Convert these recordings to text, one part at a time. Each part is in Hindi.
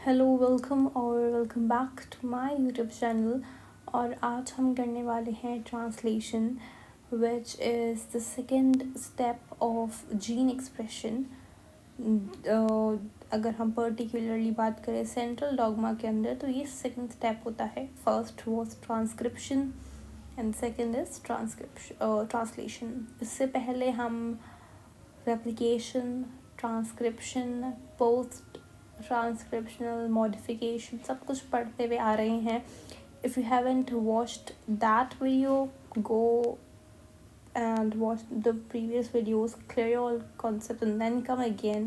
Hello welcome back to my YouTube channel. और आज हम करने वाले हैं translation which is the second step of gene expression. अगर हम पर्टिकुलरली बात करें सेंट्रल डॉगमा के अंदर तो ये सेकंड स्टेप होता है। First was transcription and second is translation. इससे पहले हम replication, transcription, post transcriptional modification सब कुछ पढ़ते हुए आ रहे हैं। If you haven't watched that video, go and watch the previous videos, clear your concept and then come again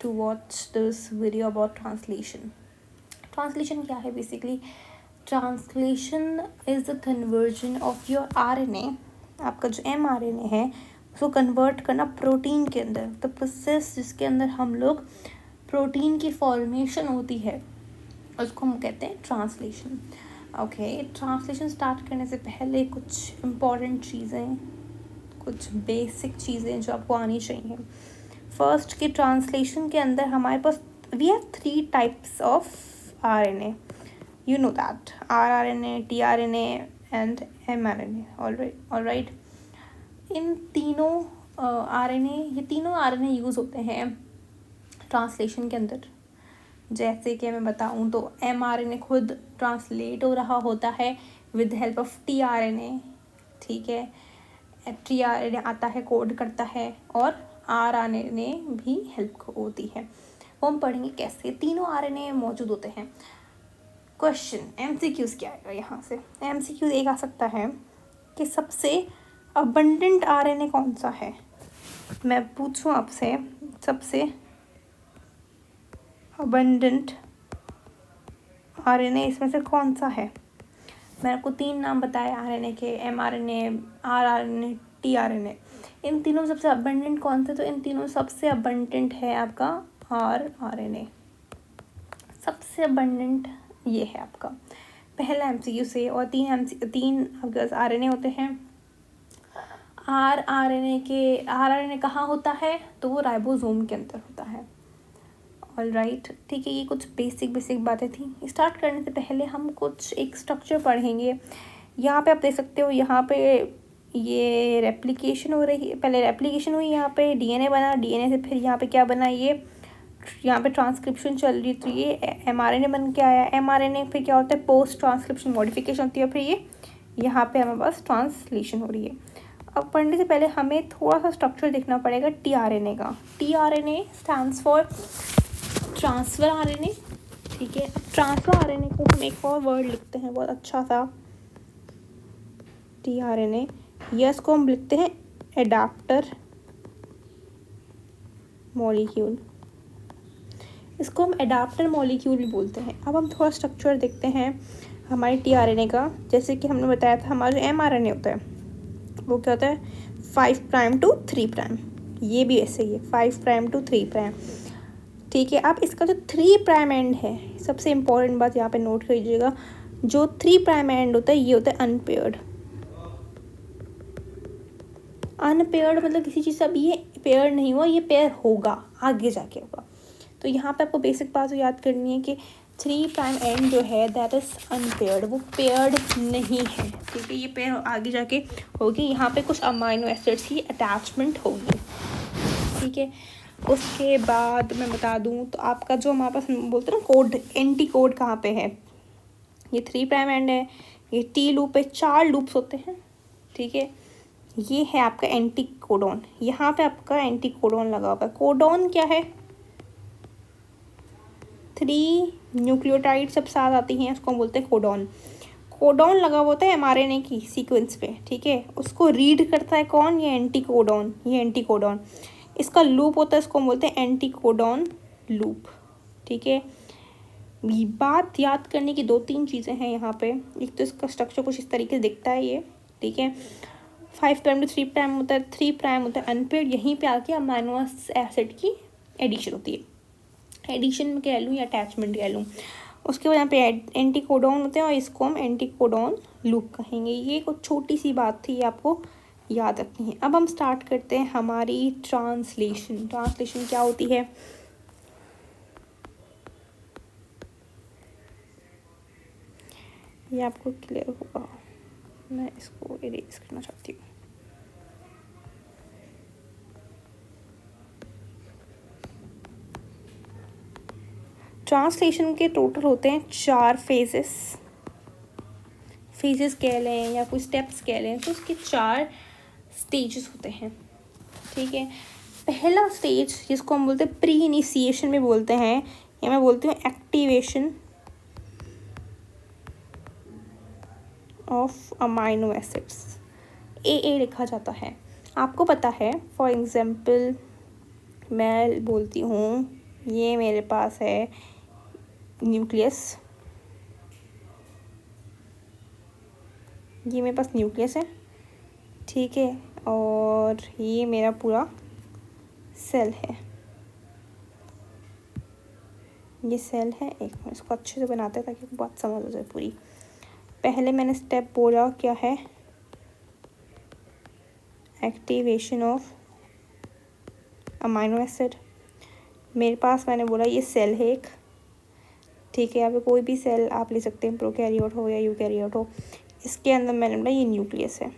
to watch this video about translation. Translation क्या है? Basically translation is the conversion of your RNA, आपका जो mRNA है उसको कन्वर्ट करना प्रोटीन के अंदर। द प्रोसेस जिसके अंदर हम लोग प्रोटीन की फॉर्मेशन होती है उसको हम कहते हैं ट्रांसलेशन। ओके, ट्रांसलेशन स्टार्ट करने से पहले कुछ इम्पॉर्टेंट चीज़ें, कुछ बेसिक चीज़ें जो आपको आनी चाहिए। फर्स्ट की ट्रांसलेशन के अंदर हमारे पास we have 3 types of RNA, you know that, rRNA, tRNA and mRNA. all right, इन तीनों ये तीनों RNA यूज़ होते हैं ट्रांसलेशन के अंदर। जैसे कि मैं बताऊं तो mRNA खुद ट्रांसलेट हो रहा होता है विद हेल्प ऑफ tRNA, ठीक है। tRNA आता है, कोड करता है, और rRNA भी हेल्प होती है। वो हम पढ़ेंगे कैसे तीनों RNA मौजूद होते हैं। क्वेश्चन MCQs क्या आएगा यहाँ से? MCQ एक आ सकता है कि सबसे अबंडेंट RNA कौन सा है। मैं पूछूं आपसे सबसे अबंडेंट RNA इसमें से कौन सा है? मैंने आपको 3 नाम बताए RNA के, mRNA, rRNA, tRNA। इन तीनों सबसे अबंडेंट कौन सा? तो इन तीनों सबसे अबंडेंट है आपका rRNA। सबसे अबंडेंट ये है आपका पहला MCQ से। और 3 आपके RNA होते हैं। rRNA कहाँ होता है? तो वो राइबोसोम के अंदर होता है। ऑल राइट, ठीक है। ये कुछ बेसिक बातें थी। स्टार्ट करने से पहले हम कुछ एक स्ट्रक्चर पढ़ेंगे। यहाँ पे आप देख सकते हो, यहाँ पे ये रेप्लिकेशन हो रही है। पहले रेप्लिकेशन हुई, यहाँ पे DNA बना, DNA से फिर यहाँ पे क्या बना, ये यहाँ पे ट्रांसक्रिप्शन चल रही, तो ये mRNA बन के आया। mRNA फिर क्या होता है, पोस्ट ट्रांसक्रिप्शन मॉडिफिकेशन होती है, फिर ये यहाँ पे हमारे पास ट्रांसलेशन हो रही है। अब पढ़ने से पहले हमें थोड़ा सा स्ट्रक्चर देखना पड़ेगा tRNA का। tRNA stands for transfer RNA, ठीक है। अब ट्रांसफर RNA को हम एक और वर्ड लिखते हैं बहुत अच्छा सा, tRNA। यस को हम लिखते हैं एडाप्टर मॉलिक्यूल, इसको हम एडाप्टर मॉलिक्यूल भी बोलते हैं। अब हम थोड़ा स्ट्रक्चर देखते हैं हमारे tRNA का। जैसे कि हमने बताया था, हमारा जो mRNA होता है वो क्या होता है, 5' to 3'। ये भी ऐसे ही है, 5' to 3', ठीक है। अब इसका जो 3' एंड है, सबसे इम्पोर्टेंट बात यहाँ पे नोट कीजिएगा, जो 3' एंड होता है ये होता है अनपेयर्ड। अनपेयर्ड मतलब किसी चीज़ से अब ये पेयर नहीं हुआ, ये पेयर होगा, आगे जाके होगा। तो यहाँ पे आपको बेसिक बात याद करनी है कि 3' एंड जो है दैट इज़ अनपेयर्ड, वो पेयर्ड नहीं है, ठीक है। ये पेयर आगे जाके होगी, यहाँ पे कुछ अमाइनो एसिड्स की अटैचमेंट होगी, ठीक है। उसके बाद मैं बता दूँ तो आपका जो हमारे पास बोलते हैं ना कोड, एंटी कोड कहाँ पे है, ये 3' एंड है, ये T लूप है, 4 लूप्स होते हैं, ठीक है। ये है आपका एंटी कोडॉन, यहाँ पे आपका एंटी कोडॉन लगा हुआ है। कोडॉन क्या है? 3 न्यूक्लियोटाइड सब साथ आती हैं, उसको हम बोलते हैं कोडॉन। कोडॉन लगा हुआ होता है mRNA की सीक्वेंस पे, ठीक है। उसको रीड करता है कौन? ये एंटी कोडॉन, ये एंटी कोडॉन। इसका लूप होता है, इसको हम बोलते हैं एंटी कोडॉन लूप, ठीक है। बात याद करने की 2-3 चीज़ें हैं यहाँ पे। एक तो इसका स्ट्रक्चर कुछ इस तरीके से दिखता है ये, ठीक है। 5' to 3' होता है, 3' होता है अनपेयर्ड। यहीं पे आके अमाइनो एसिड की एडिशन होती है, एडिशन में कह लूँ या अटैचमेंट कह लूँ। उसके बाद यहाँ पे एंटी कोडॉन होते हैं और इसको हम एंटी कोडॉन लूप कहेंगे। ये कुछ छोटी सी बात थी, आपको याद रखनी है। अब हम स्टार्ट करते हैं हमारी ट्रांसलेशन। ट्रांसलेशन क्या होती है? ये आपको क्लियर होगा। मैं इसको इरेज करना चाहती हूँ। ट्रांसलेशन के टोटल होते हैं 4 फेजेस कह लें या कोई स्टेप्स कह लें, तो उसके 4 स्टेजेस होते हैं। ठीक है, पहला स्टेज जिसको हम बोलते हैं प्री इनिशिएशन में बोलते हैं, या मैं बोलती हूँ एक्टिवेशन ऑफ अमाइनो एसिड्स, ए लिखा जाता है। आपको पता है, फॉर एग्जांपल मैं बोलती हूँ ये मेरे पास है न्यूक्लियस, ये मेरे पास न्यूक्लियस है, ठीक है, और ये मेरा पूरा सेल है, ये सेल है। एक मिनट इसको अच्छे से बनाते हैं ताकि बात समझ आ जाए पूरी। पहले मैंने स्टेप बोला क्या है, एक्टिवेशन ऑफ अमाइनो एसिड। मेरे पास मैंने बोला ये सेल है एक, ठीक है, यहाँ पे कोई भी सेल आप ले सकते हैं, प्रोकैरियोट हो या यूकैरियोट हो। इसके अंदर मैंने बोला ये न्यूक्लियस है।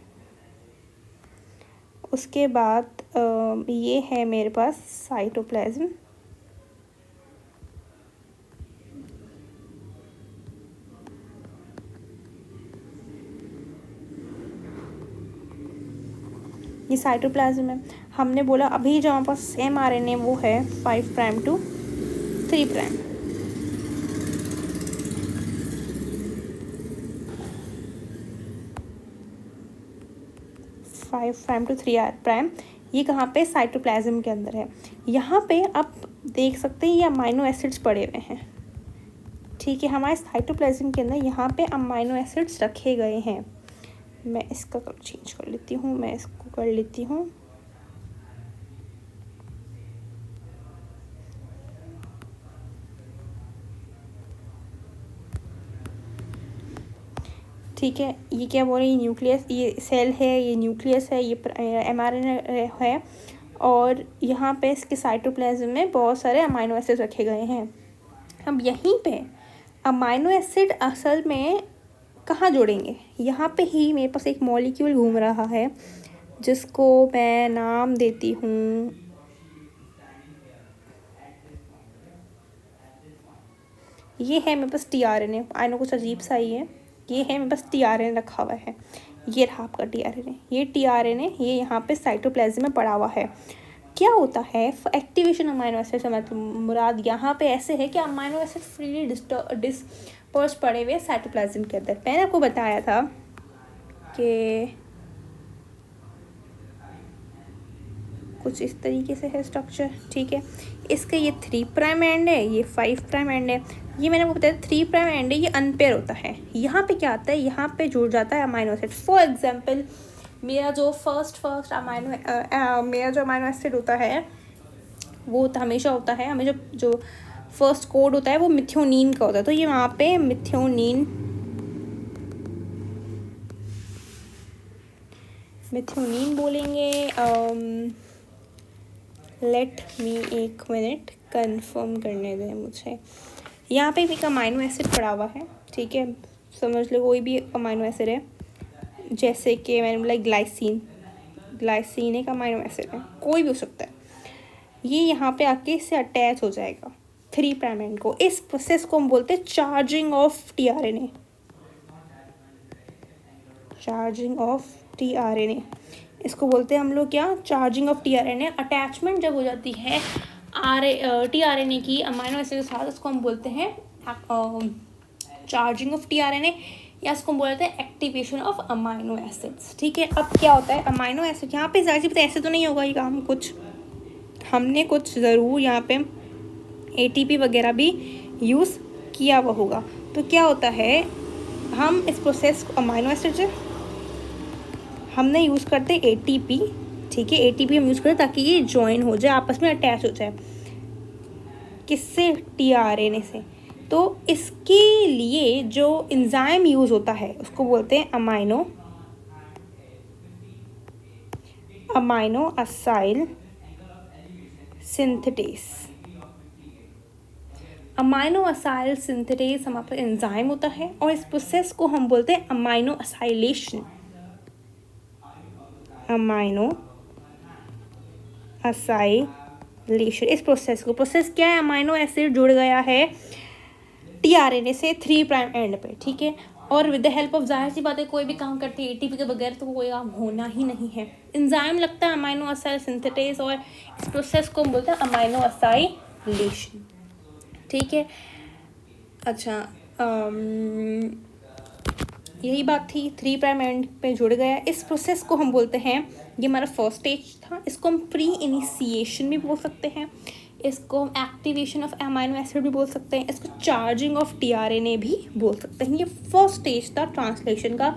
उसके बाद ये है मेरे पास साइटोप्लाज्म, ये साइटोप्लाज्म है। हमने बोला अभी जो हमारे पास mRNA वो है 5 prime to 3 prime. To 3 prime, ये कहाँ पे, साइटोप्लाज्म के अंदर है। यहाँ पे आप देख सकते हैं ये अमाइनो एसिड्स पड़े हुए हैं, ठीक है, हमारे साइटोप्लाज्म के अंदर यहाँ पे अमाइनो एसिड्स रखे गए हैं। मैं इसका कलर चेंज कर लेती हूँ, मैं इसको कर लेती हूँ ठीक है। ये क्या बोल रहे हैं, न्यूक्लियस, ये सेल है, ये न्यूक्लियस है, ये mRNA है, और यहाँ पे इसके साइटोप्लाज्म में बहुत सारे अमाइनो एसिड रखे गए हैं। अब यहीं पे अमाइनो एसिड असल में कहाँ जोड़ेंगे, यहाँ पे ही मेरे पास एक मॉलिक्यूल घूम रहा है जिसको मैं नाम देती हूँ, ये है मेरे पास tRNA। आई नो कुछ अजीब सा ही है, ये है मेरे पास tRNA रखा हुआ है, ये रहा आपका tRNA। ये tRNA ये यहाँ पे साइटोप्लाज्म में पड़ा हुआ है। क्या होता है, एक्टिवेशन अमाइनो एसिड से मतलब मुराद यहाँ पे ऐसे है कि अमाइनो एसिड फ्रीली डिस्पर्स पड़े हुए साइटोप्लाज्म के अंदर। मैंने आपको बताया था कि कुछ इस तरीके से है स्ट्रक्चर, ठीक है। इसका ये 3 प्राइम एंड है, ये 5 प्राइम एंड है। ये मैंने आपको बताया 3 प्राइम एंड है, ये अनपेयर होता है। यहाँ पे क्या आता है, यहाँ पे जुड़ जाता है अमाइनो एसिड। फॉर एग्जांपल मेरा जो फर्स्ट अमाइनो एसिड होता है वो हमेशा होता है, हमेशा जो फर्स्ट कोड होता है वो मिथ्योनीन का होता है। तो ये वहाँ पे मिथ्योनीन बोलेंगे। लेट मी एक मिनट कंफर्म करने दें मुझे। यहाँ पे एक अमाइनो एसिड पड़ा हुआ है, ठीक है, समझ लो कोई भी अमाइनो एसिड है, जैसे कि मैंने बोला ग्लाइसिन एक अमाइनो एसिड है, कोई भी हो सकता है। ये यहाँ पे आके इससे अटैच हो जाएगा 3 प्राइम एंड को। इस प्रोसेस को हम बोलते हैं charging of tRNA, charging of tRNA इसको बोलते हैं हम लोग क्या, चार्जिंग ऑफ tRNA। अटैचमेंट जब हो जाती है tRNA की अमाइनो एसिड के साथ, उसको हम बोलते हैं चार्जिंग ऑफ tRNA, या इसको हम बोलते हैं एक्टिवेशन ऑफ अमाइनो एसिड्स, ठीक है। अब क्या होता है अमाइनो एसिड, यहाँ पे जाहिर सी बात ऐसे तो नहीं होगा ये काम, कुछ हमने कुछ ज़रूर यहाँ पे ATP वगैरह भी यूज़ किया हुआ होगा। तो क्या होता है, हम इस प्रोसेस को अमाइनो एसिड से हमने यूज़ करते ATP, ठीक है, ATP हम यूज़ करते ताकि ये ज्वाइन हो जाए, आपस में अटैच हो जाए, किससे, tRNA से। तो इसके लिए जो एंजाइम यूज़ होता है उसको बोलते हैं amino acyl synthetase. Amino acyl synthetase हमारे पास एंजाइम होता है और इस प्रोसेस को हम बोलते हैं अमाइनो असाइलेशन। अमाइनो असाइलेशन, इस प्रोसेस क्या है, अमाइनो एसिड जुड़ गया है टीआरएनए से 3 प्राइम एंड पे, ठीक है। और विद द हेल्प ऑफ, जाहिर सी बात है कोई भी काम करते हैं एटीपी के बगैर तो कोई काम होना ही नहीं है। एंजाइम लगता है अमाइनो असाइल सिंथेटेज और इस प्रोसेस को हम बोलते हैं अमाइनो असाइलेशन, ठीक है। अच्छा, यही बात थी, 3 प्राइम एंड पे जुड़ गया। इस प्रोसेस को हम बोलते हैं, ये हमारा फर्स्ट स्टेज था, इसको हम प्री इनिशिएशन भी बोल सकते हैं, इसको हम एक्टिवेशन ऑफ अमाइनो एसिड भी बोल सकते हैं, इसको चार्जिंग ऑफ टीआरएनए भी बोल सकते हैं। ये फर्स्ट स्टेज था ट्रांसलेशन का।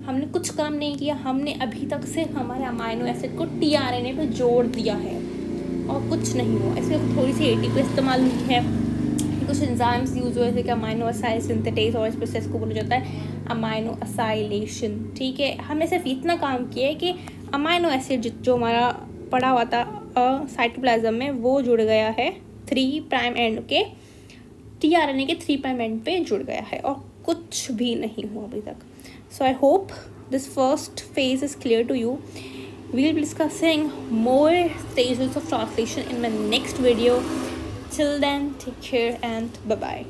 हमने कुछ काम नहीं किया, हमने अभी तक सिर्फ हमारे अमाइनो एसिड को टीआरएनए पे जोड़ दिया है और कुछ नहीं हुआ। इसमें थोड़ी सी एटीपी इस्तेमाल हुई है, कुछ एंजाइम्स यूज हुए जैसे कि अमाइनो असाइल सिंथेटेज, और इस प्रोसेस को बोला जाता है अमाइनो असाइलेशन, ठीक है। हमने सिर्फ इतना काम किया है कि अमाइनो एसिड जो हमारा पड़ा हुआ था साइटोप्लाज्म में वो जुड़ गया है 3 प्राइम एंड के, टीआरएनए के 3 प्राइम एंड पे जुड़ गया है और कुछ भी नहीं हुआ अभी तक। So I hope this first phase is clear to you. We will be discussing more stages of translation in my next video. Till then, take care and bye bye.